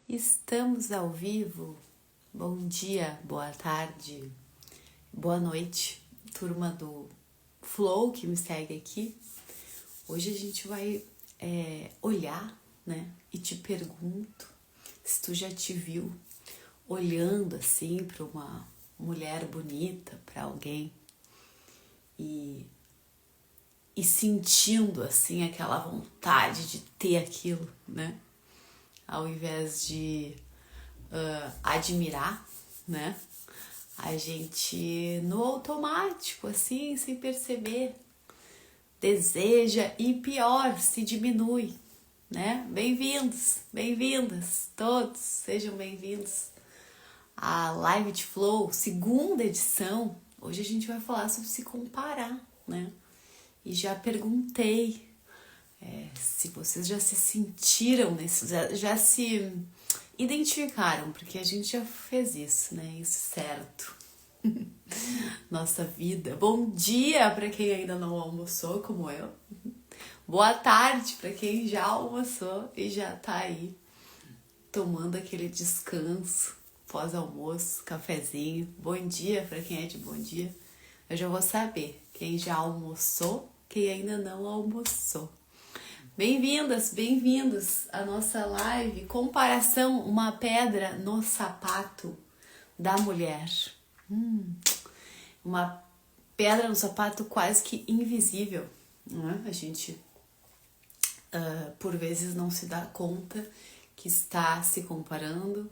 Estamos ao vivo. Bom dia, boa tarde, boa noite, turma do Flow que me segue aqui. Hoje a gente vai olhar, né? E te pergunto se tu já te viu olhando assim para uma mulher bonita, para alguém e sentindo assim aquela vontade de ter aquilo, né? Ao invés de admirar, né? A gente no automático, assim, sem perceber, deseja e pior, se diminui, né? Bem-vindos, bem-vindas, todos, sejam bem-vindos à Live de Flow, segunda edição. Hoje a gente vai falar sobre se comparar, né? E já perguntei se vocês já se sentiram nesse, já se identificaram, porque a gente já fez isso, né? Isso certo. Nossa vida. Bom dia para quem ainda não almoçou, como eu. Boa tarde para quem já almoçou e já tá aí tomando aquele descanso pós-almoço, cafezinho. Bom dia para quem é de bom dia. Eu já vou saber quem já almoçou, quem ainda não almoçou. Bem-vindas, bem-vindos à nossa live Comparação, uma pedra no sapato da mulher. Uma pedra no sapato quase que invisível, não é? A gente, por vezes, não se dá conta que está se comparando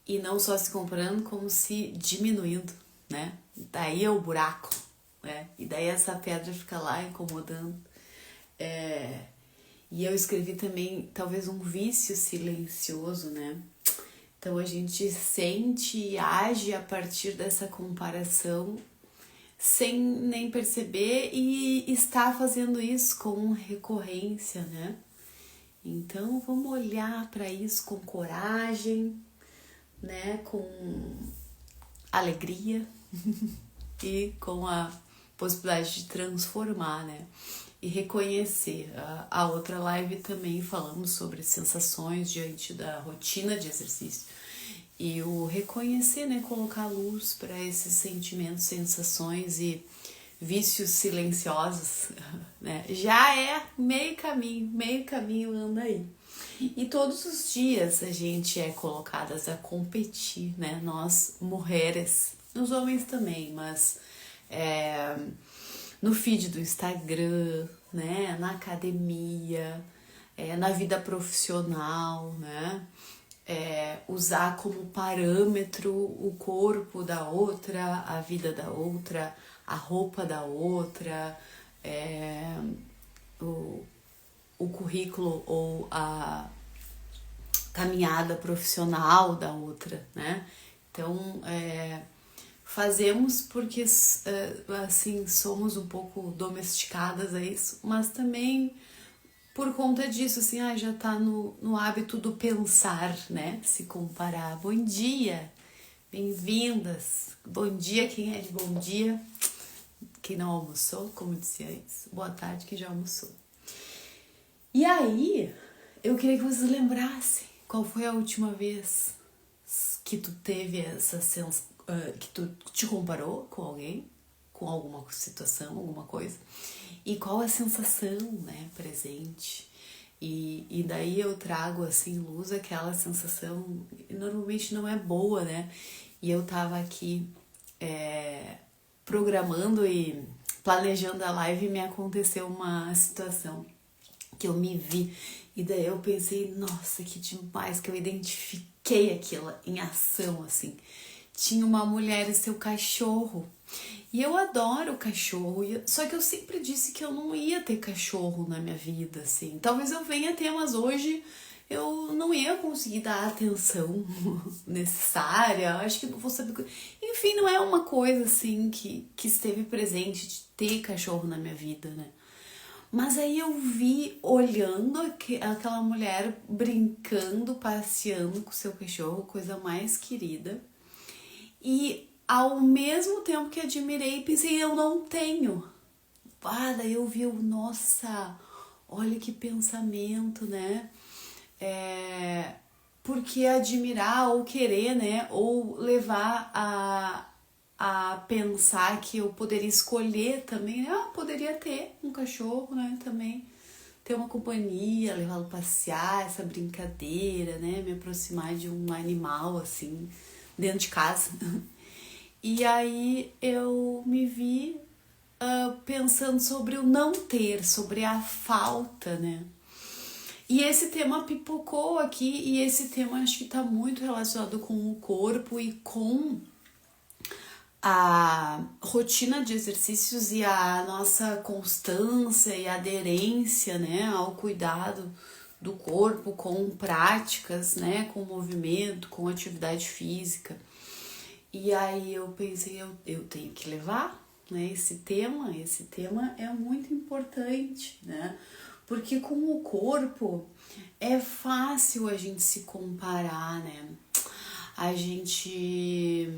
e não só se comparando, como se diminuindo, né? Daí é o buraco, né? E daí essa pedra fica lá incomodando. E eu escrevi também, talvez, um vício silencioso, né? Então a gente sente e age a partir dessa comparação sem nem perceber e está fazendo isso com recorrência, né? Então vamos olhar para isso com coragem, né? Com alegria e com a possibilidade de transformar, né? E reconhecer. A outra live também falamos sobre sensações diante da rotina de exercício. E o reconhecer, né? Colocar luz para esses sentimentos, sensações e vícios silenciosos, né? Já é meio caminho anda aí. E todos os dias a gente é colocadas a competir, né? Nós, mulheres, os homens também, mas no feed do Instagram, né? Na academia, na vida profissional, né? Usar como parâmetro o corpo da outra, a vida da outra, a roupa da outra, o currículo ou a caminhada profissional da outra, né? Então, fazemos porque, assim, somos um pouco domesticadas a isso, mas também por conta disso, assim, já tá no hábito do pensar, né? Se comparar. Bom dia, bem-vindas. Bom dia, quem é de bom dia. Quem não almoçou, como eu disse antes. Boa tarde, quem já almoçou. E aí, eu queria que vocês lembrassem qual foi a última vez que tu teve essa sensação, que tu te comparou com alguém, com alguma situação, alguma coisa. E qual a sensação, né, presente. E daí eu trago, assim, luz aquela sensação, normalmente não é boa, né? E eu tava aqui programando e planejando a live e me aconteceu uma situação que eu me vi. E daí eu pensei, nossa, que demais, que eu identifiquei aquilo em ação, assim. Tinha uma mulher e seu cachorro. E eu adoro cachorro, só que eu sempre disse que eu não ia ter cachorro na minha vida, assim. Talvez eu venha ter, mas hoje eu não ia conseguir dar a atenção necessária. Acho que não vou saber. Enfim, não é uma coisa, assim, que esteve presente de ter cachorro na minha vida, né? Mas aí eu vi, olhando aquela mulher brincando, passeando com seu cachorro, coisa mais querida. E ao mesmo tempo que admirei, pensei, eu não tenho. Daí eu vi, nossa, olha que pensamento, né? porque admirar ou querer, né, ou levar a pensar que eu poderia escolher também, poderia ter um cachorro, né, também ter uma companhia, levá-lo passear, essa brincadeira, né, me aproximar de um animal assim dentro de casa. E aí eu me vi pensando sobre o não ter, sobre a falta, né? E esse tema pipocou aqui, e esse tema acho que está muito relacionado com o corpo e com a rotina de exercícios e a nossa constância e aderência, né, ao cuidado do corpo com práticas, né, com movimento, com atividade física. E aí eu pensei, eu tenho que levar, né, esse tema é muito importante, né, porque com o corpo é fácil a gente se comparar, né, a gente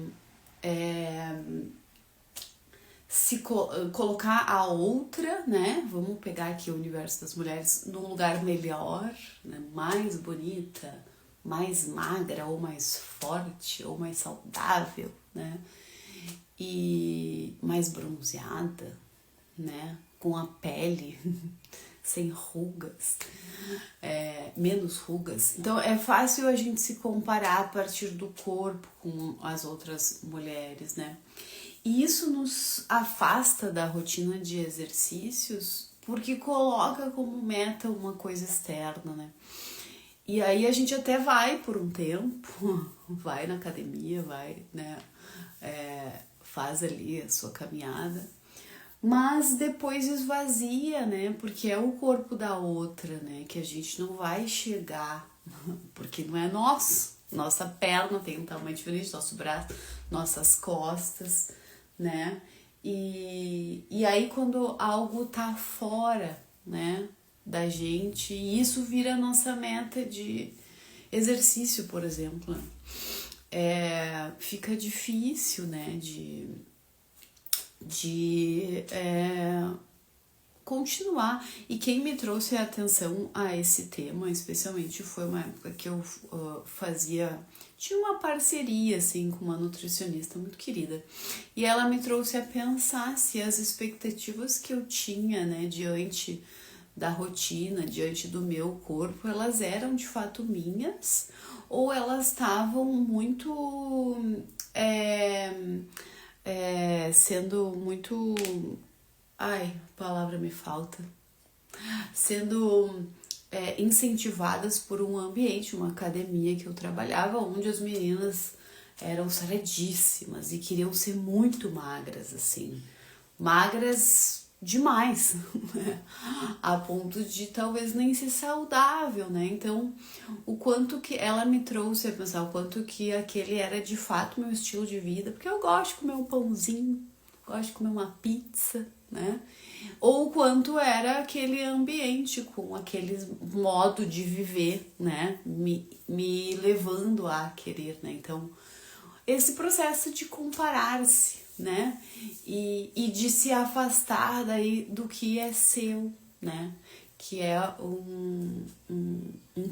colocar a outra, né? Vamos pegar aqui o universo das mulheres num lugar melhor, né? Mais bonita, mais magra, ou mais forte, ou mais saudável, né? E mais bronzeada, né? Com a pele sem rugas, menos rugas. Então é fácil a gente se comparar a partir do corpo com as outras mulheres, né? E isso nos afasta da rotina de exercícios porque coloca como meta uma coisa externa, né? E aí a gente até vai por um tempo, vai na academia, vai, né? Faz ali a sua caminhada, mas depois esvazia, né? Porque é o corpo da outra, né? Que a gente não vai chegar, porque não é nosso. Nossa perna tem um tamanho diferente, nosso braço, nossas costas, né? E aí quando algo tá fora, né, da gente, isso vira a nossa meta de exercício, por exemplo, fica difícil, né, de continuar. E quem me trouxe a atenção a esse tema, especialmente, foi uma época que eu tinha uma parceria, assim, com uma nutricionista muito querida. E ela me trouxe a pensar se as expectativas que eu tinha, né, diante da rotina, diante do meu corpo, elas eram de fato minhas, ou elas estavam muito sendo muito... Ai, a palavra me falta. Sendo incentivadas por um ambiente, uma academia que eu trabalhava, onde as meninas eram saradíssimas e queriam ser muito magras, assim. Magras demais, a ponto de talvez nem ser saudável, né? Então, o quanto que ela me trouxe a pensar, o quanto que aquele era de fato meu estilo de vida, porque eu gosto de comer um pãozinho, gosto de comer uma pizza, né? Ou o quanto era aquele ambiente com aquele modo de viver, né? Me levando a querer, né? Então, esse processo de comparar-se, né? E de se afastar daí do que é seu, né? Que é um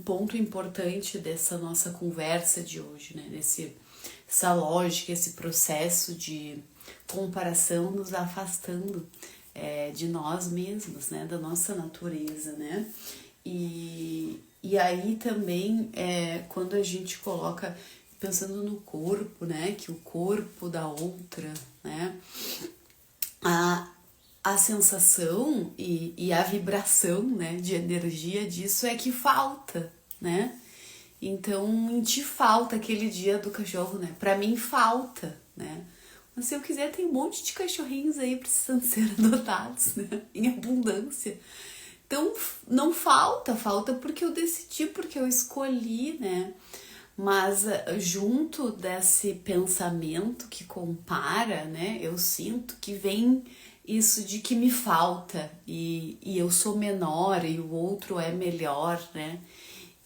ponto importante dessa nossa conversa de hoje, né? Essa lógica, esse processo de comparação nos afastando de nós mesmos, né? Da nossa natureza, né? E aí também, quando a gente coloca... pensando no corpo, né, que o corpo da outra, né, a sensação e a vibração, né, de energia disso é que falta, né, então te falta aquele dia do cachorro, né, pra mim falta, né, mas se eu quiser tem um monte de cachorrinhos aí precisando ser adotados, né, em abundância. Então não falta porque eu decidi, porque eu escolhi, né. Mas junto desse pensamento que compara, né, eu sinto que vem isso de que me falta e eu sou menor e o outro é melhor, né?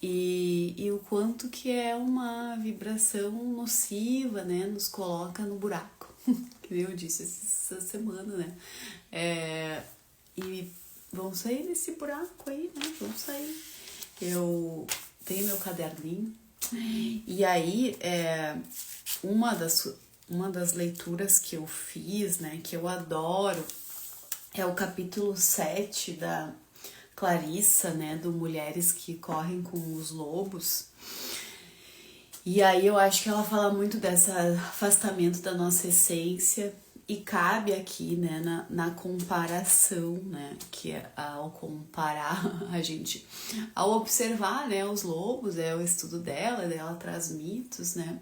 E o quanto que é uma vibração nociva, né? Nos coloca no buraco, que eu disse essa semana, né? E vamos sair desse buraco aí, né? Vamos sair. Eu tenho meu caderninho. E aí, uma das leituras que eu fiz, né, que eu adoro, é o capítulo 7 da Clarissa, né, do Mulheres que Correm com os Lobos. E aí eu acho que ela fala muito desse afastamento da nossa essência e cabe aqui, né, na comparação, né, que é ao comparar a gente, ao observar, né, os lobos, o estudo dela traz mitos, né,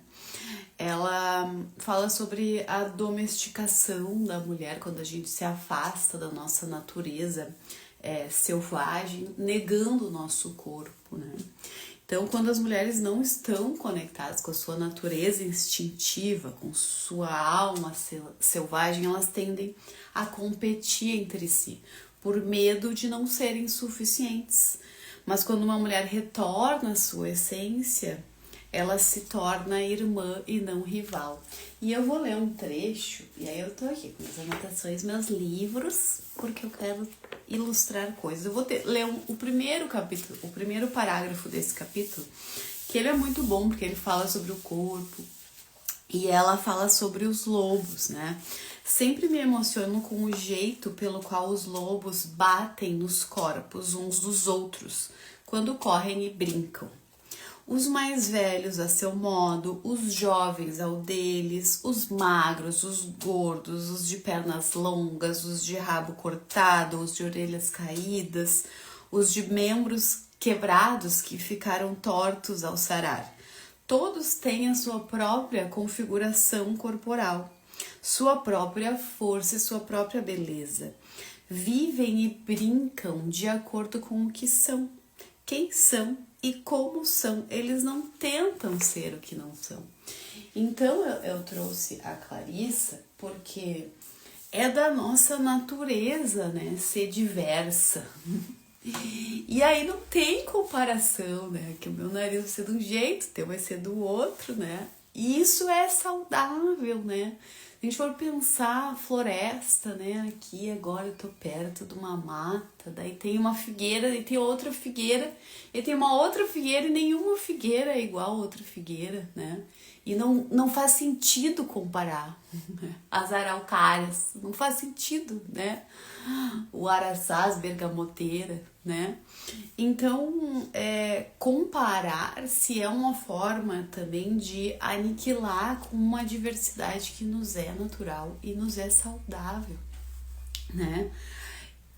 ela fala sobre a domesticação da mulher quando a gente se afasta da nossa natureza selvagem, negando o nosso corpo, né. Então, quando as mulheres não estão conectadas com a sua natureza instintiva, com sua alma selvagem, elas tendem a competir entre si, por medo de não serem suficientes. Mas quando uma mulher retorna à sua essência, ela se torna irmã e não rival. E eu vou ler um trecho, e aí eu tô aqui com minhas anotações, meus livros, porque eu quero ilustrar coisas. Eu vou ler o primeiro capítulo, o primeiro parágrafo desse capítulo, que ele é muito bom, porque ele fala sobre o corpo, e ela fala sobre os lobos, né? Sempre me emociono com o jeito pelo qual os lobos batem nos corpos uns dos outros, quando correm e brincam. Os mais velhos a seu modo, os jovens ao deles, os magros, os gordos, os de pernas longas, os de rabo cortado, os de orelhas caídas, os de membros quebrados que ficaram tortos ao sarar. Todos têm a sua própria configuração corporal, sua própria força e sua própria beleza. Vivem e brincam de acordo com o que são, quem são e como são. Eles não tentam ser o que não são. Então eu trouxe a Clarissa porque é da nossa natureza, né, ser diversa. E aí não tem comparação, né, que o meu nariz vai ser de um jeito, o teu vai ser do outro, né, e isso é saudável, né. Se a gente for pensar a floresta, né, aqui agora eu tô perto de uma mata, daí tem uma figueira, daí tem outra figueira, e tem uma outra figueira e nenhuma figueira é igual a outra figueira, né? E não faz sentido comparar as araucárias, não faz sentido, né? O araçá, as bergamoteiras, né? Então, comparar-se é uma forma também de aniquilar com uma diversidade que nos é natural e nos é saudável, né?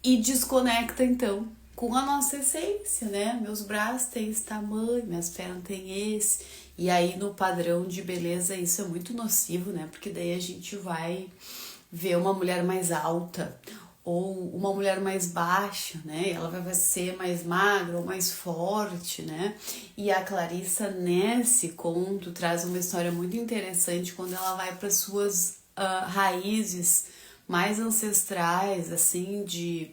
E desconecta, então, com a nossa essência, né? Meus braços têm esse tamanho, minhas pernas têm esse. E aí, no padrão de beleza, isso é muito nocivo, né? Porque daí a gente vai ver uma mulher mais alta ou uma mulher mais baixa, né? Ela vai ser mais magra ou mais forte, né? E a Clarissa, nesse conto, traz uma história muito interessante quando ela vai para suas raízes mais ancestrais, assim, de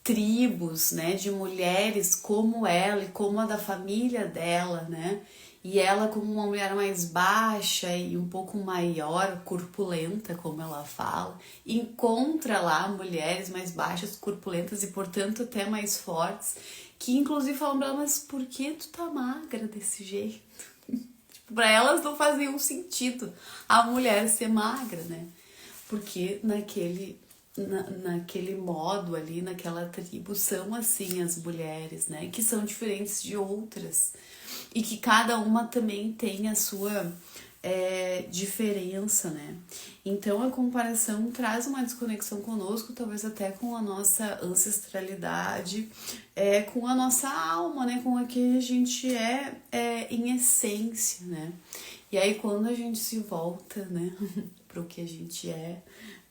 tribos, né? De mulheres como ela e como a da família dela, né? E ela, como uma mulher mais baixa e um pouco maior, corpulenta, como ela fala, encontra lá mulheres mais baixas, corpulentas e, portanto, até mais fortes, que inclusive falam pra ela, mas por que tu tá magra desse jeito? Tipo, pra elas não faz nenhum sentido a mulher ser magra, né? Porque naquele modo ali, naquela tribo, são assim as mulheres, né? Que são diferentes de outras. E que cada uma também tem a sua diferença, né? Então a comparação traz uma desconexão conosco, talvez até com a nossa ancestralidade, com a nossa alma, né? Com a que a gente em essência, né? E aí quando a gente se volta, né, para o que a gente é,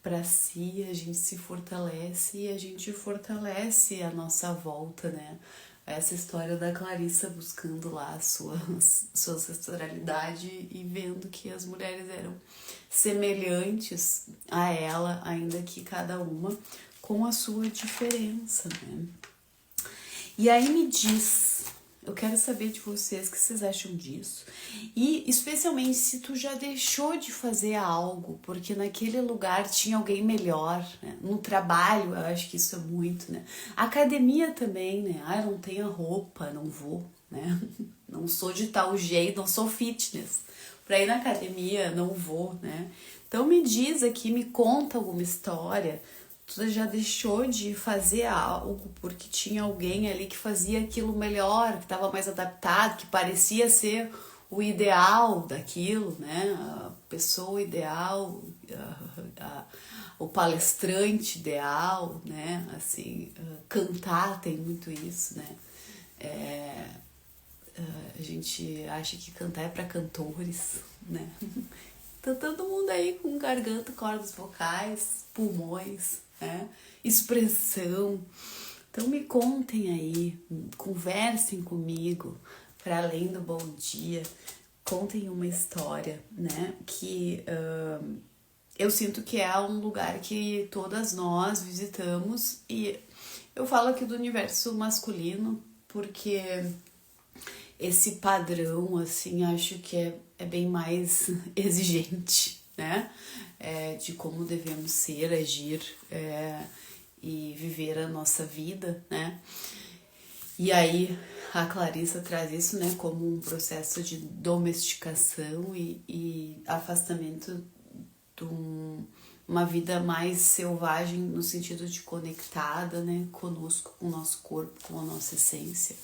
para si, a gente se fortalece e a gente fortalece a nossa volta, né? Essa história da Clarissa buscando lá a sua ancestralidade e vendo que as mulheres eram semelhantes a ela, ainda que cada uma com a sua diferença, né? E aí me diz, eu quero saber de vocês o que vocês acham disso. E especialmente se tu já deixou de fazer algo porque naquele lugar tinha alguém melhor, né? No trabalho, eu acho que isso é muito, né? Academia também, né? Ah, eu não tenho roupa, não vou, né? não sou de tal jeito, não sou fitness. Pra ir na academia, não vou, né? Então me diz aqui, me conta alguma história. Tu já deixou de fazer algo porque tinha alguém ali que fazia aquilo melhor, que estava mais adaptado, que parecia ser o ideal daquilo, né? A pessoa ideal, o palestrante ideal, né? Assim, cantar tem muito isso, né? A gente acha que cantar é para cantores, né? Tá todo mundo aí com garganta, cordas vocais, pulmões, né? Expressão. Então me contem aí, conversem comigo, para além do bom dia, contem uma história, né? Que eu sinto que é um lugar que todas nós visitamos, e eu falo aqui do universo masculino porque esse padrão, assim, acho que é bem mais exigente, né? De como devemos ser, agir e viver a nossa vida, né? E aí a Clarissa traz isso, né, como um processo de domesticação e afastamento de uma vida mais selvagem no sentido de conectada, né, conosco, com o nosso corpo, com a nossa essência.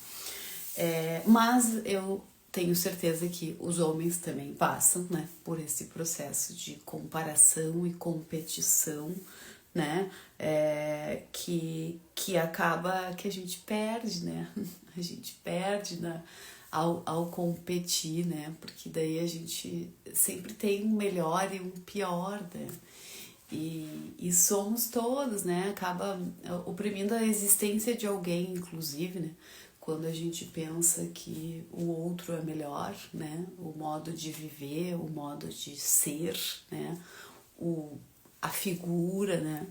Mas eu tenho certeza que os homens também passam, né, por esse processo de comparação e competição, né, que acaba que a gente perde, né, a gente perde ao competir, né, porque daí a gente sempre tem um melhor e um pior, né, e somos todos, né, acaba oprimindo a existência de alguém, inclusive, né, quando a gente pensa que o outro é melhor, né? O modo de viver, o modo de ser, né? A figura, né?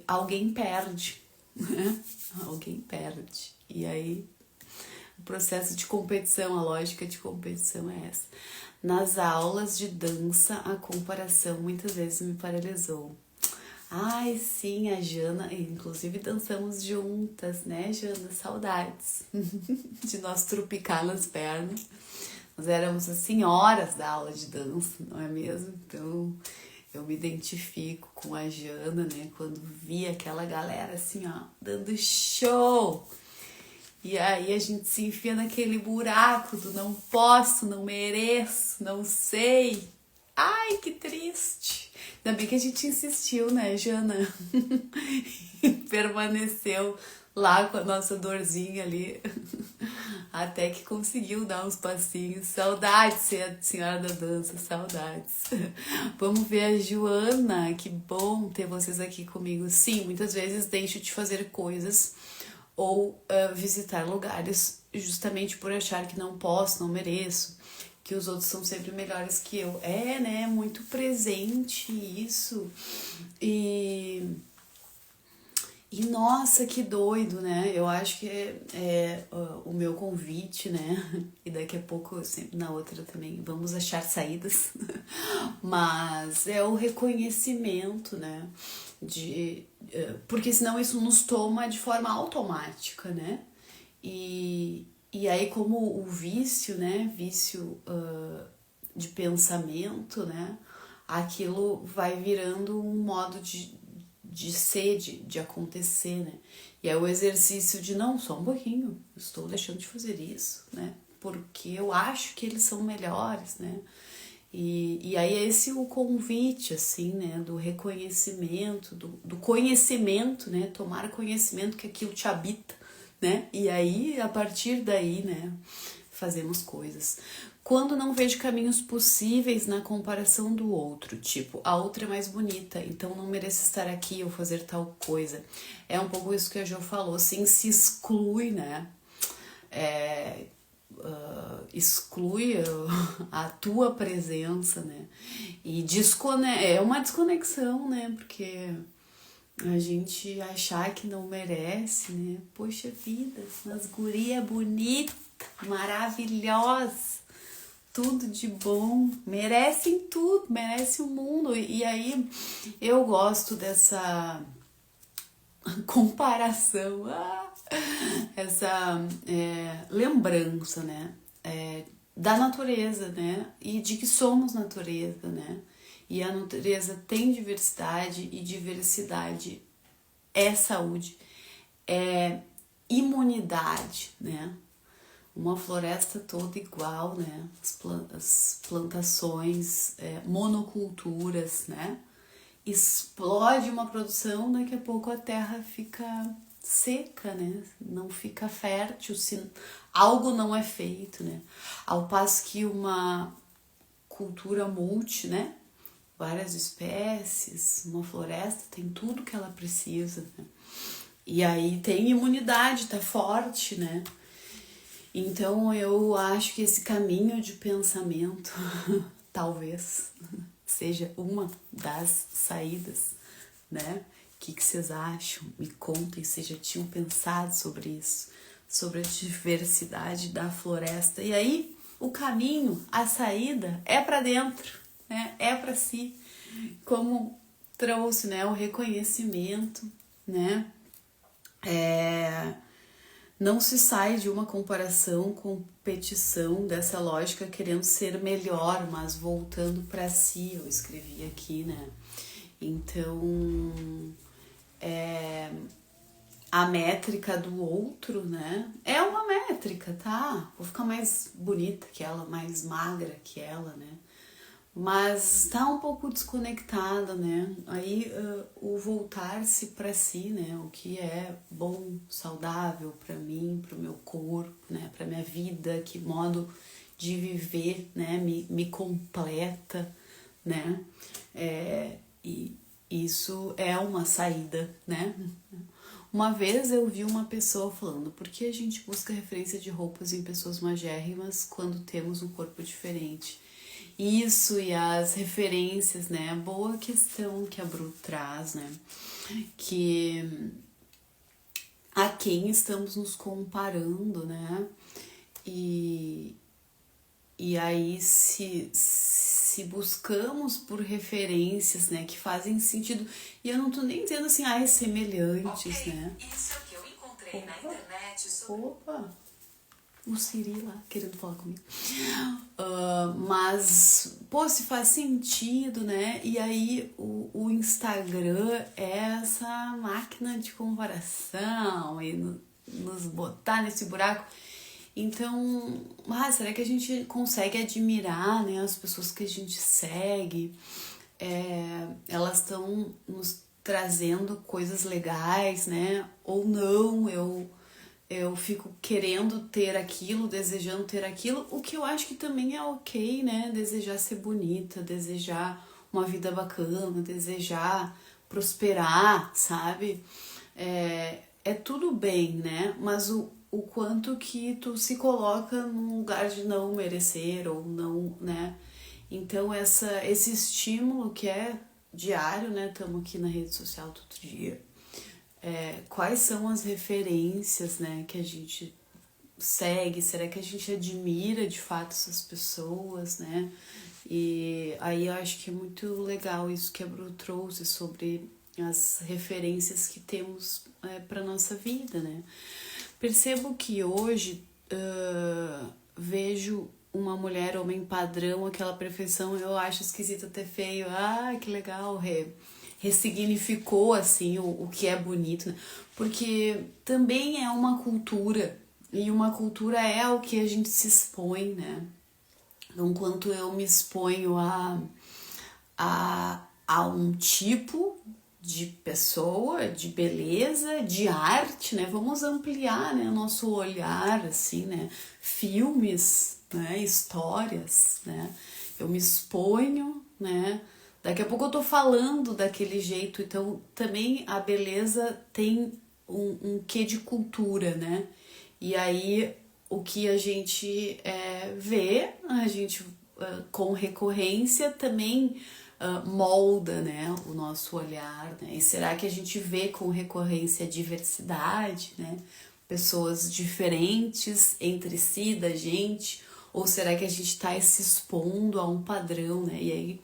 Alguém perde, né? Alguém perde. E aí, o processo de competição, a lógica de competição é essa. Nas aulas de dança, a comparação muitas vezes me paralisou. Ai, sim, a Jana, inclusive dançamos juntas, né, Jana? Saudades de nós trupicar nas pernas. Nós éramos as senhoras da aula de dança, não é mesmo? Então, eu me identifico com a Jana, né, quando vi aquela galera assim, ó, dando show. E aí a gente se enfia naquele buraco do não posso, não mereço, não sei. Ai, que triste. Ainda bem que a gente insistiu, né, Jana? Permaneceu lá com a nossa dorzinha ali. Até que conseguiu dar uns passinhos. Saudades, ser a senhora da dança, saudades. Vamos ver a Joana. Que bom ter vocês aqui comigo. Sim, muitas vezes deixo de fazer coisas ou visitar lugares justamente por achar que não posso, não mereço, que os outros são sempre melhores que eu. Né? Muito presente isso. E nossa, que doido, né? Eu acho que o meu convite, né? E daqui a pouco, sempre na outra também, vamos achar saídas. Mas é o reconhecimento, né? Porque senão isso nos toma de forma automática, né? E aí como o vício, né? Vício de pensamento, né? Aquilo vai virando um modo de ser, de acontecer, né? E é o exercício de, não, só um pouquinho, estou deixando de fazer isso, né? Porque eu acho que eles são melhores, né? E aí é esse o convite, assim, né? Do reconhecimento, do conhecimento, né? Tomar conhecimento que aquilo te habita, né? E aí, a partir daí, né? Fazemos coisas. Quando não vejo caminhos possíveis na comparação do outro, tipo, a outra é mais bonita, então não mereço estar aqui ou fazer tal coisa. É um pouco isso que a Jo falou, assim, se exclui, né? Exclui a tua presença, né? E é uma desconexão, né? Porque a gente achar que não merece, né? Poxa vida, umas guria bonita, maravilhosa, tudo de bom, merecem tudo, merece o mundo. E aí eu gosto dessa comparação. essa lembrança, né? Da natureza, né? E de que somos natureza, né? E a natureza tem diversidade e diversidade é saúde, é imunidade, né? Uma floresta toda igual, né? As plantações, monoculturas, né? Explode uma produção, daqui a pouco a terra fica seca, né? Não fica fértil se algo não é feito, né? Ao passo que uma cultura multi, né? Várias espécies, uma floresta tem tudo que ela precisa, né? E aí tem imunidade, tá forte, né? Então eu acho que esse caminho de pensamento talvez seja uma das saídas, né? O que vocês acham? Me contem se já tinham pensado sobre isso, sobre a diversidade da floresta. E aí o caminho, a saída é para dentro, né? É para si, como trouxe, né? O reconhecimento, né? Não se sai de uma comparação, competição dessa lógica querendo ser melhor, mas voltando para si, eu escrevi aqui, né? Então, a métrica do outro, né? É uma métrica, tá? Vou ficar mais bonita que ela, mais magra que ela, né? Mas tá um pouco desconectada, né? Aí o voltar-se para si, né? O que é bom, saudável para mim, para o meu corpo, né? Para minha vida, que modo de viver, né? Me completa, né? E isso é uma saída, né? Uma vez eu vi uma pessoa falando: por que a gente busca referência de roupas em pessoas magérrimas quando temos um corpo diferente? Isso, e as referências, né? Boa questão que a Bru traz, né? Que a quem estamos nos comparando, né? E aí se buscamos por referências, né, que fazem sentido, e eu não tô nem dizendo assim, semelhantes, né? Isso que eu encontrei na internet sobre... Opa! O Siri lá querendo falar comigo. Mas, pô, se faz sentido, né? E aí o Instagram é essa máquina de comparação e nos botar nesse buraco. Então, será que a gente consegue admirar, né, as pessoas que a gente segue? Elas estão nos trazendo coisas legais, né? Ou não, eu fico querendo ter aquilo, desejando ter aquilo, o que eu acho que também é ok, né? Desejar ser bonita, desejar uma vida bacana, desejar prosperar, sabe? É tudo bem, né? Mas o quanto que tu se coloca num lugar de não merecer ou não, né? Então esse estímulo que é diário, né? Estamos aqui na rede social todo dia. Quais são as referências, né, que a gente segue? Será que a gente admira de fato essas pessoas, né? E aí eu acho que é muito legal isso que a Bru trouxe sobre as referências que temos para nossa vida, né? Percebo que hoje vejo uma mulher, homem padrão, aquela perfeição, eu acho esquisito até feio. Que legal, ressignificou assim o que é bonito, né? Porque também é uma cultura, e uma cultura é o que a gente se expõe, né? Então, quanto eu me exponho a um tipo de pessoa, de beleza, de arte, né? Vamos ampliar, né, o nosso olhar, assim, né? Filmes, né? Histórias, né? Eu me exponho, né? Daqui a pouco eu tô falando daquele jeito, então também a beleza tem um quê de cultura, né? E aí o que a gente vê, a gente com recorrência também molda, né, o nosso olhar, né? E será que a gente vê com recorrência a diversidade, né? Pessoas diferentes entre si, da gente, ou será que a gente está se expondo a um padrão, né? E aí,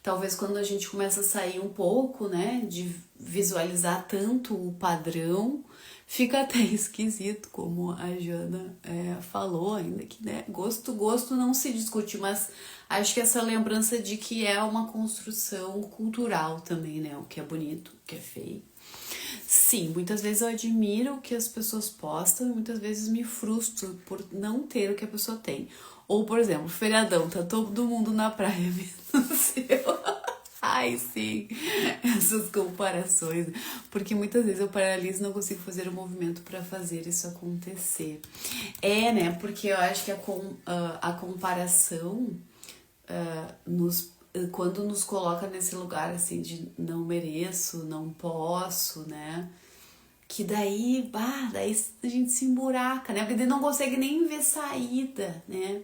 talvez quando a gente começa a sair um pouco, né, de visualizar tanto o padrão, fica até esquisito, como a Jana falou, ainda que, né, gosto não se discute, mas acho que essa lembrança de que é uma construção cultural também, né, o que é bonito, o que é feio. Sim, muitas vezes eu admiro o que as pessoas postam e muitas vezes me frustro por não ter o que a pessoa tem. Ou, por exemplo, feriadão, tá todo mundo na praia, menos eu. Ai, sim, essas comparações. Porque muitas vezes eu paraliso e não consigo fazer o movimento para fazer isso acontecer. Né? Porque eu acho que a comparação quando nos coloca nesse lugar assim de não mereço, não posso, né? Que daí a gente se emburaca, né? Porque daí não consegue nem ver saída, né?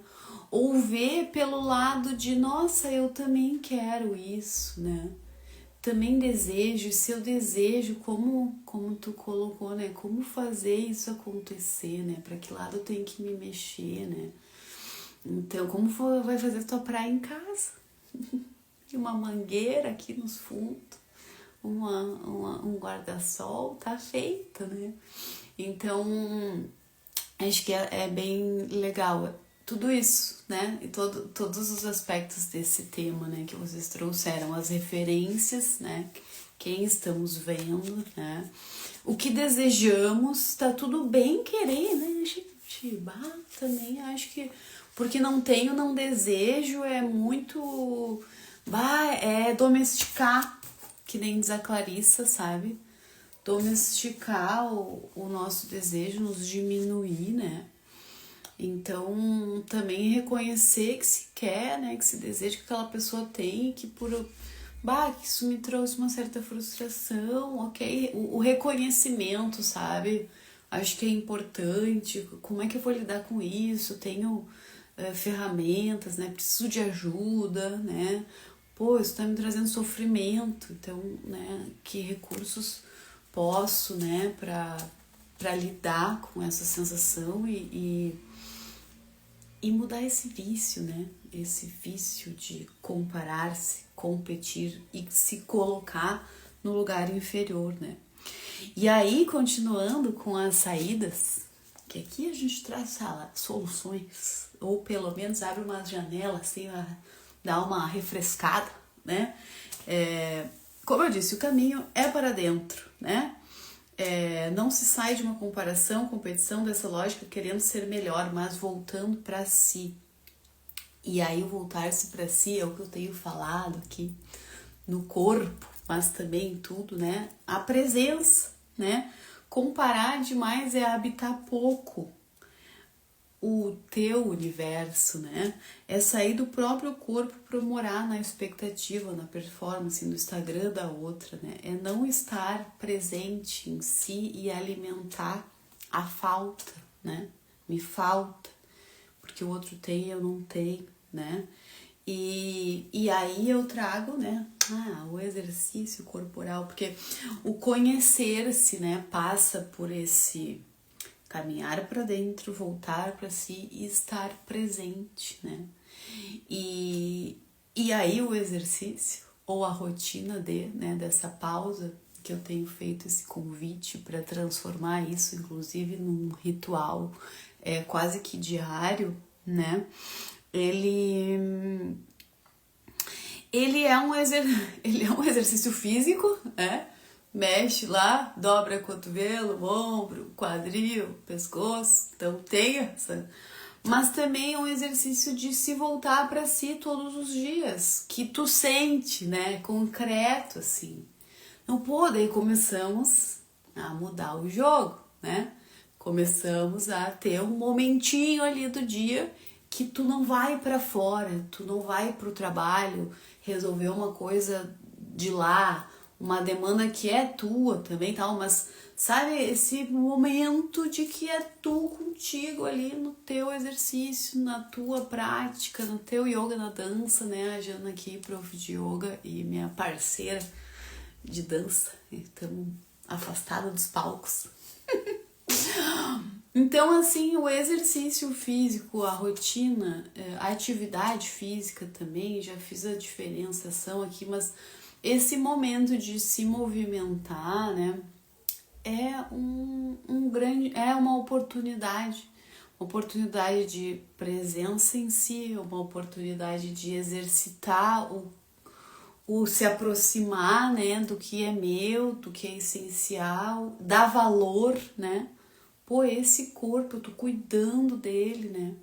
Ou ver pelo lado de, nossa, eu também quero isso, né? Também desejo, e se eu desejo, como tu colocou, né? Como fazer isso acontecer, né? Para que lado eu tenho que me mexer, né? Então, como vai fazer tua praia em casa? E uma mangueira aqui nos fundos, um guarda-sol, tá feita, né? Então, acho que é bem legal tudo isso, né? E todos os aspectos desse tema, né? Que vocês trouxeram, as referências, né? Quem estamos vendo, né? O que desejamos, tá tudo bem querer, né, gente? Também acho que... Porque não tenho, não desejo, é muito... é domesticar, que nem diz a Clarissa, sabe? Domesticar o nosso desejo, nos diminuir, né? Então, também reconhecer que se quer, né? Que se deseja que aquela pessoa tem, que que isso me trouxe uma certa frustração, ok? O reconhecimento, sabe? Acho que é importante. Como é que eu vou lidar com isso? Tenho ferramentas, né? Preciso de ajuda, né? Pô, isso tá me trazendo sofrimento. Então, né? Que recursos posso, né? Pra lidar com essa sensação e mudar esse vício, né? Esse vício de comparar-se, competir e se colocar no lugar inferior, né? E aí, continuando com as saídas, que aqui a gente traz soluções, ou pelo menos abre uma janela, assim, dá uma refrescada, né? Como eu disse, o caminho é para dentro, né? Não se sai de uma competição dessa lógica querendo ser melhor, mas voltando para si. E aí o voltar-se para si é o que eu tenho falado aqui no corpo, mas também em tudo, né? A presença, né? Comparar demais é habitar pouco o teu universo, né? É sair do próprio corpo para morar na expectativa, na performance, no Instagram da outra, né? É não estar presente em si e alimentar a falta, né? Me falta, porque o outro tem e eu não tenho, né? E aí eu trago, né? O exercício corporal, porque o conhecer-se, né? Passa por esse... caminhar para dentro, voltar para si e estar presente, né? E aí o exercício ou a rotina dessa pausa que eu tenho feito esse convite para transformar isso, inclusive, num ritual quase que diário, né? Ele é um exercício físico, né? Mexe lá, dobra cotovelo, ombro, quadril, pescoço, então tem essa. Mas também é um exercício de se voltar para si todos os dias, que tu sente, né, concreto assim. Não pô, daí começamos a mudar o jogo, né? Começamos a ter um momentinho ali do dia que tu não vai para fora, tu não vai pro trabalho resolver uma coisa de lá, uma demanda que é tua também, tal, mas sabe, esse momento de que é tu contigo ali no teu exercício, na tua prática, no teu yoga, na dança, né? A Jana aqui, prof de yoga e minha parceira de dança, estamos afastadas dos palcos. Então, assim, o exercício físico, a rotina, a atividade física também, já fiz a diferenciação aqui, mas esse momento de se movimentar, né, é uma oportunidade de presença em si, uma oportunidade de exercitar o se aproximar, né, do que é meu, do que é essencial, dar valor, né? Pô, esse corpo, eu tô cuidando dele, né?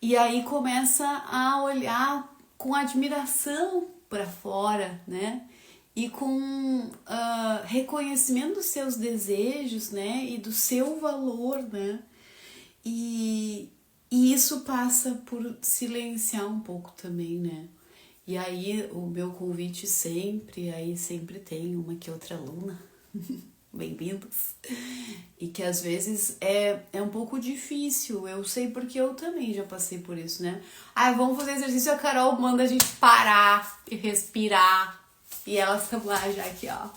E aí começa a olhar com admiração para fora, né? E com reconhecimento dos seus desejos, né? E do seu valor, né? E isso passa por silenciar um pouco também, né? E aí o meu convite sempre tem uma que outra aluna, bem-vindos, e que às vezes é um pouco difícil, eu sei porque eu também já passei por isso, né? Vamos fazer exercício, a Carol manda a gente parar e respirar, e elas estão lá já aqui, ó,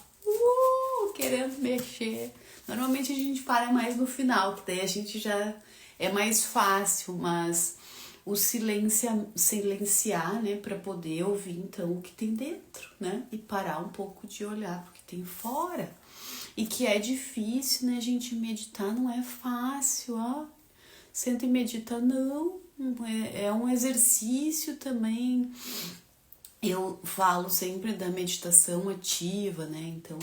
querendo mexer. Normalmente a gente para mais no final, que daí a gente já é mais fácil, mas o silenciar, né, para poder ouvir então o que tem dentro, né, e parar um pouco de olhar porque tem fora. E que é difícil, né, gente, meditar não é fácil, ó. Senta e medita, não, é um exercício também. Eu falo sempre da meditação ativa, né, então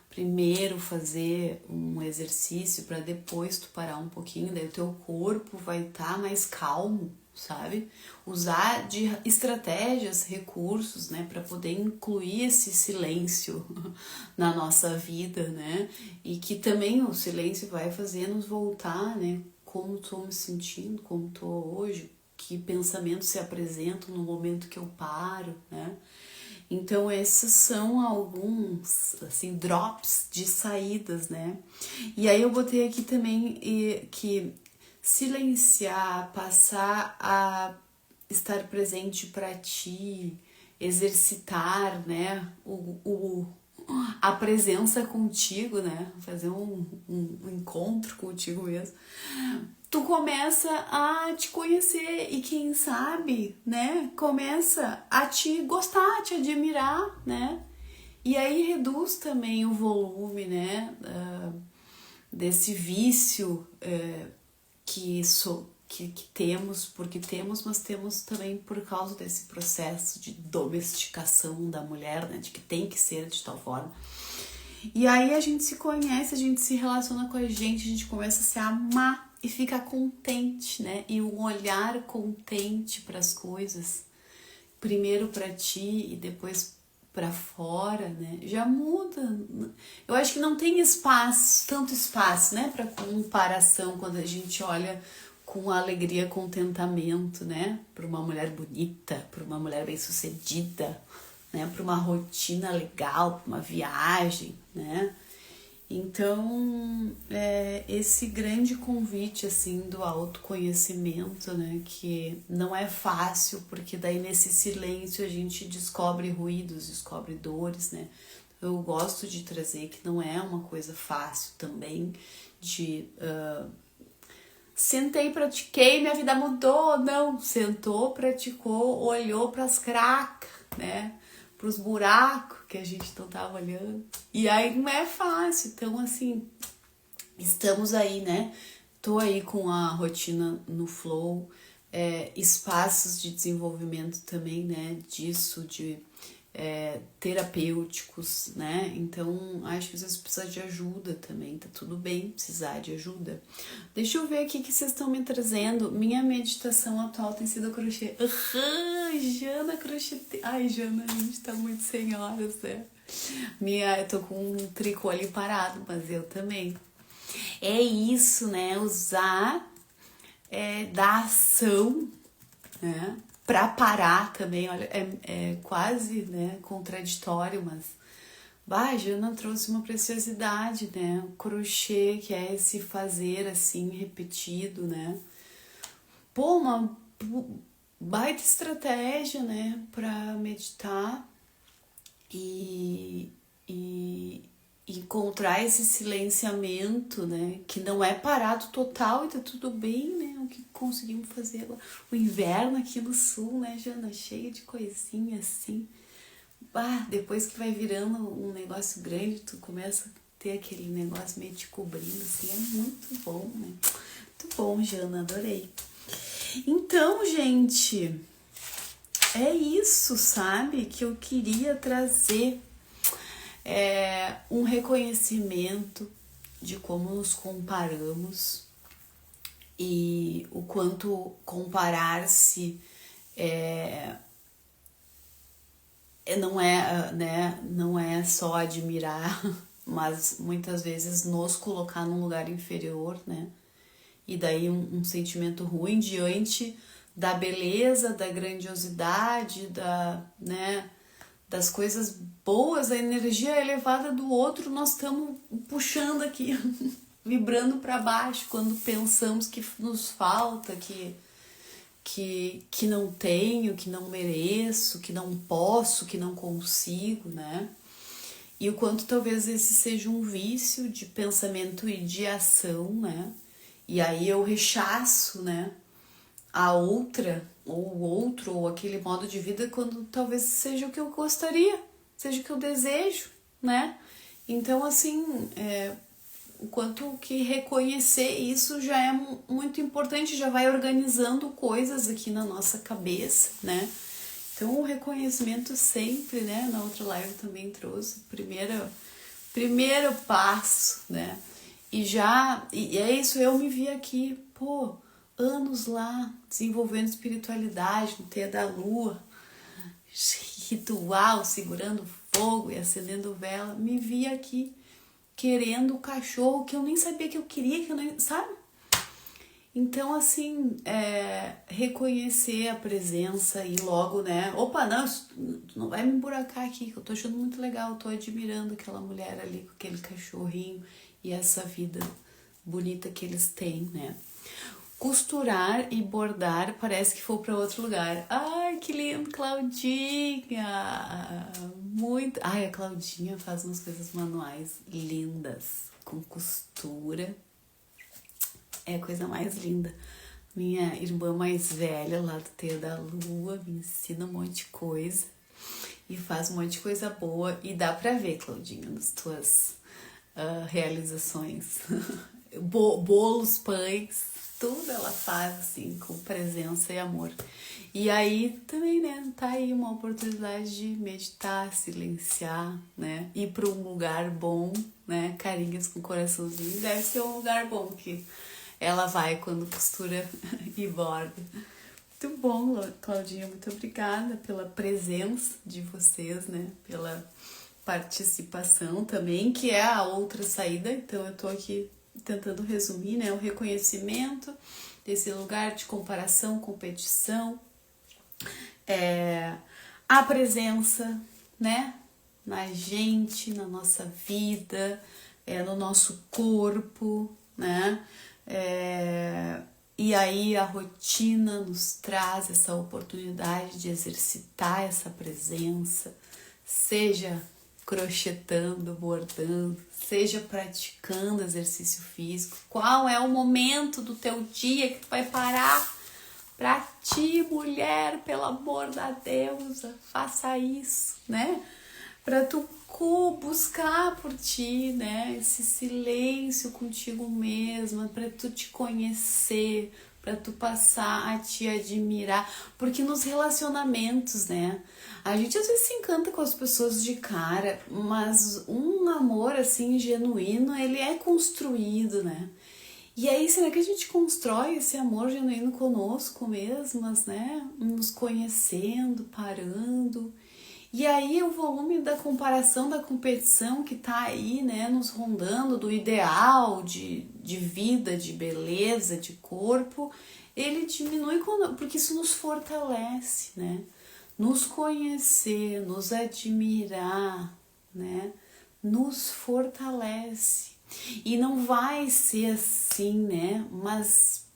primeiro fazer um exercício para depois tu parar um pouquinho, daí o teu corpo vai estar mais calmo, sabe? Usar de estratégias, recursos, né, para poder incluir esse silêncio na nossa vida, né? E que também o silêncio vai fazer nos voltar, né? Como estou me sentindo, como estou hoje, que pensamentos se apresentam no momento que eu paro, né? Então esses são alguns, assim, drops de saídas, né? E aí eu botei aqui também que silenciar, passar a estar presente para ti, exercitar, né, a presença contigo, né, fazer um encontro contigo mesmo. Tu começa a te conhecer e quem sabe, né, começa a te gostar, a te admirar, né, e aí reduz também o volume, né, desse vício que temos, porque temos, mas temos também por causa desse processo de domesticação da mulher, né, de que tem que ser de tal forma. E aí a gente se conhece, a gente se relaciona com a gente começa a se amar e fica contente, né, e um olhar contente para as coisas, primeiro para ti e depois para fora, né, já muda. Eu acho que não tem tanto espaço, né, para comparação quando a gente olha com alegria, contentamento, né, para uma mulher bonita, para uma mulher bem-sucedida, né, para uma rotina legal, para uma viagem, né. Então, esse grande convite, assim, do autoconhecimento, né, que não é fácil, porque daí nesse silêncio a gente descobre ruídos, descobre dores, né. Eu gosto de trazer que não é uma coisa fácil também, de sentei, pratiquei, minha vida mudou, não, sentou, praticou, olhou para as cracas, né, para os buracos que a gente não tava olhando. E aí não é fácil. Então, assim, estamos aí, né? Tô aí com a rotina no flow, espaços de desenvolvimento também, né? Disso, de terapêuticos, né? Então, acho que vocês precisam de ajuda também, tá tudo bem precisar de ajuda. Deixa eu ver aqui que vocês estão me trazendo. Minha meditação atual tem sido crochê. Jana, crochê. Ai, Jana, a gente tá muito sem horas, né? Eu tô com um tricô ali parado, mas eu também. É isso, né? Usar da ação, né? Pra parar também, olha, é quase, né, contraditório, mas Jana trouxe uma preciosidade, né? O crochê, que é esse fazer assim, repetido, né? Pô, uma baita estratégia, né, pra meditar e encontrar esse silenciamento, né, que não é parado total e tá tudo bem, né, o que conseguimos fazer agora. O inverno aqui no sul, né, Jana, cheio de coisinha assim. Depois que vai virando um negócio grande, tu começa a ter aquele negócio meio te cobrindo, assim, é muito bom, né? Muito bom, Jana, adorei. Então, gente, é isso, sabe? Que eu queria trazer um reconhecimento de como nos comparamos e o quanto comparar-se não é só admirar, mas muitas vezes nos colocar num lugar inferior, né? E daí um sentimento ruim diante da beleza, da grandiosidade, das coisas boas, a energia elevada do outro, nós estamos puxando aqui, vibrando para baixo quando pensamos que nos falta, que não tenho, que não mereço, que não posso, que não consigo, né? E o quanto talvez esse seja um vício de pensamento e de ação, né? E aí eu rechaço, né? A outra, ou o outro, ou aquele modo de vida quando talvez seja o que eu gostaria, seja o que eu desejo, né? Então, assim, o quanto que reconhecer isso já é muito importante, já vai organizando coisas aqui na nossa cabeça, né? Então, o reconhecimento sempre, né? Na outra live eu também trouxe o primeiro passo, né? E é isso, eu me vi aqui, anos lá, desenvolvendo espiritualidade no Teia da Lua, ritual, segurando fogo e acendendo vela, me vi aqui querendo o cachorro que eu nem sabia que eu queria, que eu nem, sabe? Então, assim, reconhecer a presença e logo, né? Opa, não, tu não vai me emburacar aqui, que eu tô achando muito legal, eu tô admirando aquela mulher ali com aquele cachorrinho e essa vida bonita que eles têm, né? Costurar e bordar parece que foi para outro lugar. Ai, que lindo, Claudinha! Muito. Ai, a Claudinha faz umas coisas manuais lindas, com costura. É a coisa mais linda. Minha irmã mais velha lá do Teia da Lua me ensina um monte de coisa e faz um monte de coisa boa. E dá pra ver, Claudinha, nas tuas realizações. Bolos, pães, tudo ela faz assim, com presença e amor. E aí também, né, tá aí uma oportunidade de meditar, silenciar, né, ir para um lugar bom, né, carinhas com coraçãozinho, deve ser um lugar bom que ela vai quando costura e borda. Muito bom, Claudinha, muito obrigada pela presença de vocês, né, pela participação também, que é a outra saída. Então eu tô aqui tentando resumir, né, o reconhecimento desse lugar de comparação, competição, a presença, né, na gente, na nossa vida, no nosso corpo, né, e aí a rotina nos traz essa oportunidade de exercitar essa presença, seja crochetando, bordando, seja praticando exercício físico. Qual é o momento do teu dia que tu vai parar pra ti, mulher, pelo amor da deusa, faça isso, né? Pra tu buscar por ti, né? Esse silêncio contigo mesma, pra tu te conhecer, pra tu passar a te admirar, porque nos relacionamentos, né? A gente às vezes se encanta com as pessoas de cara, mas um amor assim genuíno, ele é construído, né? E aí, será que a gente constrói esse amor genuíno conosco mesmas, né? Nos conhecendo, parando. E aí o volume da comparação, da competição que tá aí, né, nos rondando, do ideal de vida, de beleza, de corpo, ele diminui porque isso nos fortalece, né? Nos conhecer, nos admirar, né? Nos fortalece. E não vai ser assim, né? Mas,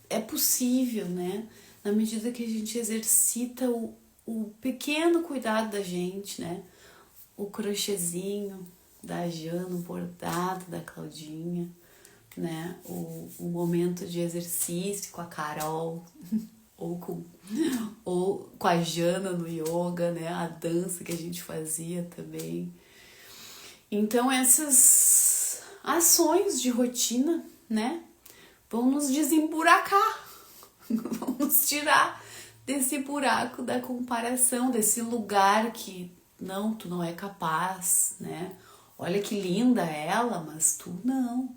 é possível, né? Na medida que a gente exercita o pequeno cuidado da gente, né? O crochêzinho da Jana, o bordado da Claudinha, né? O momento de exercício com a Carol, ou com a Jana no yoga, né? A dança que a gente fazia também. Então essas ações de rotina, né, vão nos desemburacar, vão nos tirar desse buraco da comparação, desse lugar que não, tu não é capaz, né? Olha que linda ela, mas tu não.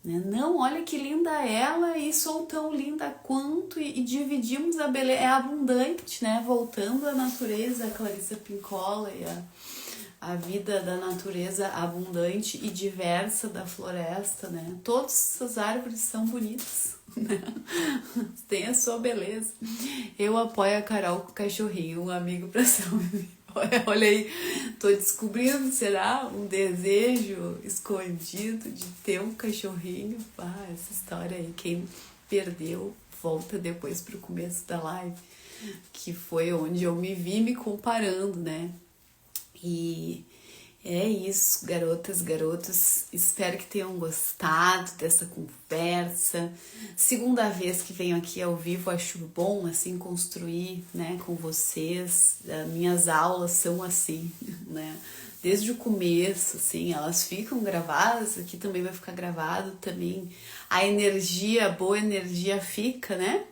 Né? Não, olha que linda ela e sou tão linda quanto e dividimos a beleza, é abundante, né? Voltando à natureza, a Clarissa Pinkola e a vida da natureza abundante e diversa da floresta, né? Todas essas árvores são bonitas, né? Tem a sua beleza. Eu apoio a Carol com o cachorrinho, um amigo pra saúde. Olha aí, tô descobrindo, será um desejo escondido de ter um cachorrinho? Ah, essa história aí, quem perdeu, volta depois pro começo da live, que foi onde eu me vi me comparando, né? E é isso, garotas, garotos. Espero que tenham gostado dessa conversa. Segunda vez que venho aqui ao vivo, acho bom assim construir, né, com vocês. Minhas aulas são assim, né? Desde o começo, assim, elas ficam gravadas, aqui também vai ficar gravado também. A energia, a boa energia fica, né,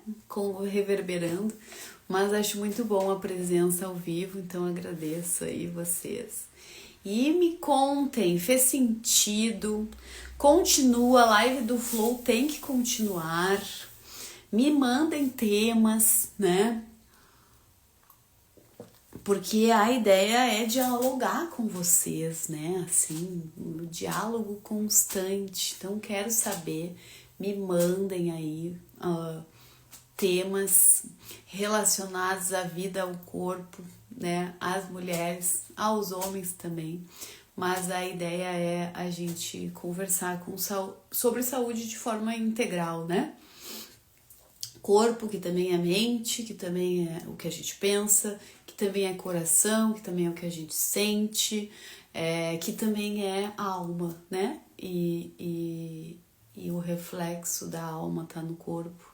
reverberando. Mas acho muito bom a presença ao vivo, então agradeço aí vocês. E me contem, fez sentido? Continua, a live do Flow tem que continuar. Me mandem temas, né? Porque a ideia é dialogar com vocês, né? Assim, um diálogo constante. Então, quero saber, me mandem aí temas relacionados à vida, ao corpo, né, às mulheres, aos homens também, mas a ideia é a gente conversar sobre saúde de forma integral, né? Corpo, que também é mente, que também é o que a gente pensa, que também é coração, que também é o que a gente sente, que também é alma, né? E o reflexo da alma tá no corpo.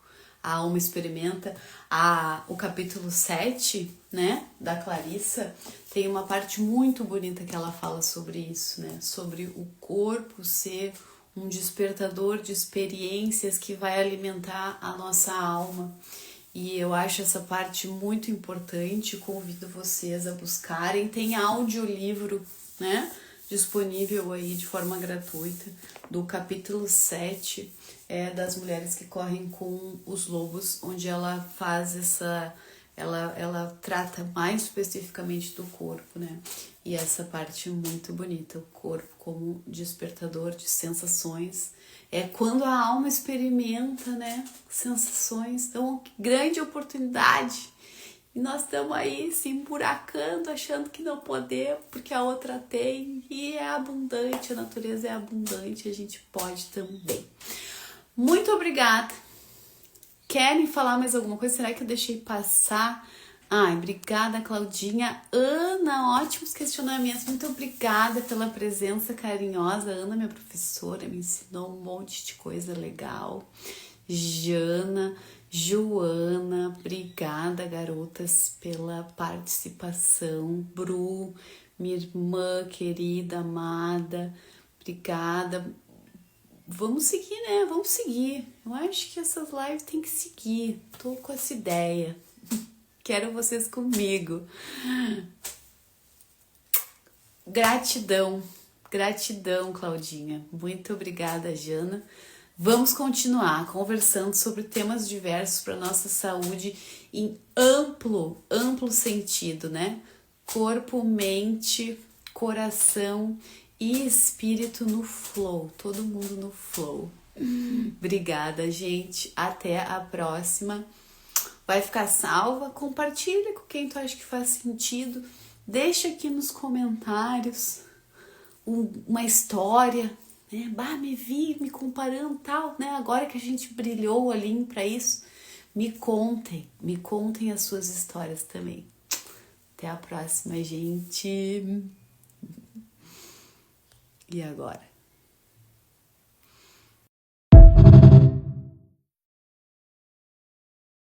A alma experimenta. O capítulo 7, né, da Clarissa, tem uma parte muito bonita que ela fala sobre isso, né? Sobre o corpo ser um despertador de experiências que vai alimentar a nossa alma. E eu acho essa parte muito importante, convido vocês a buscarem. Tem audiolivro, né, disponível aí de forma gratuita, do capítulo 7, das mulheres que correm com os lobos, onde ela faz ela trata mais especificamente do corpo, né? E essa parte muito bonita, o corpo como despertador de sensações. É quando a alma experimenta, né, sensações, então grande oportunidade. E nós estamos aí se emburacando, achando que não podemos, porque a outra tem, e é abundante, a natureza é abundante, a gente pode também. Muito obrigada. Querem falar mais alguma coisa? Será que eu deixei passar? Ai, obrigada, Claudinha. Ana, ótimos questionamentos. Muito obrigada pela presença carinhosa. Ana, minha professora, me ensinou um monte de coisa legal. Jana, Joana, obrigada, garotas, pela participação. Bru, minha irmã querida, amada, obrigada. Vamos seguir, né? Vamos seguir. Eu acho que essas lives tem que seguir. Tô com essa ideia. Quero vocês comigo. Gratidão. Gratidão, Claudinha. Muito obrigada, Jana. Vamos continuar conversando sobre temas diversos para nossa saúde em amplo sentido, né? Corpo, mente, coração e espírito no flow. Todo mundo no flow. Obrigada, gente. Até a próxima. Vai ficar salva. Compartilha com quem tu acha que faz sentido. Deixa aqui nos comentários uma história, né? Bah, me vi me comparando tal, né? Agora que a gente brilhou ali para isso, me contem as suas histórias também. Até a próxima, gente. E agora?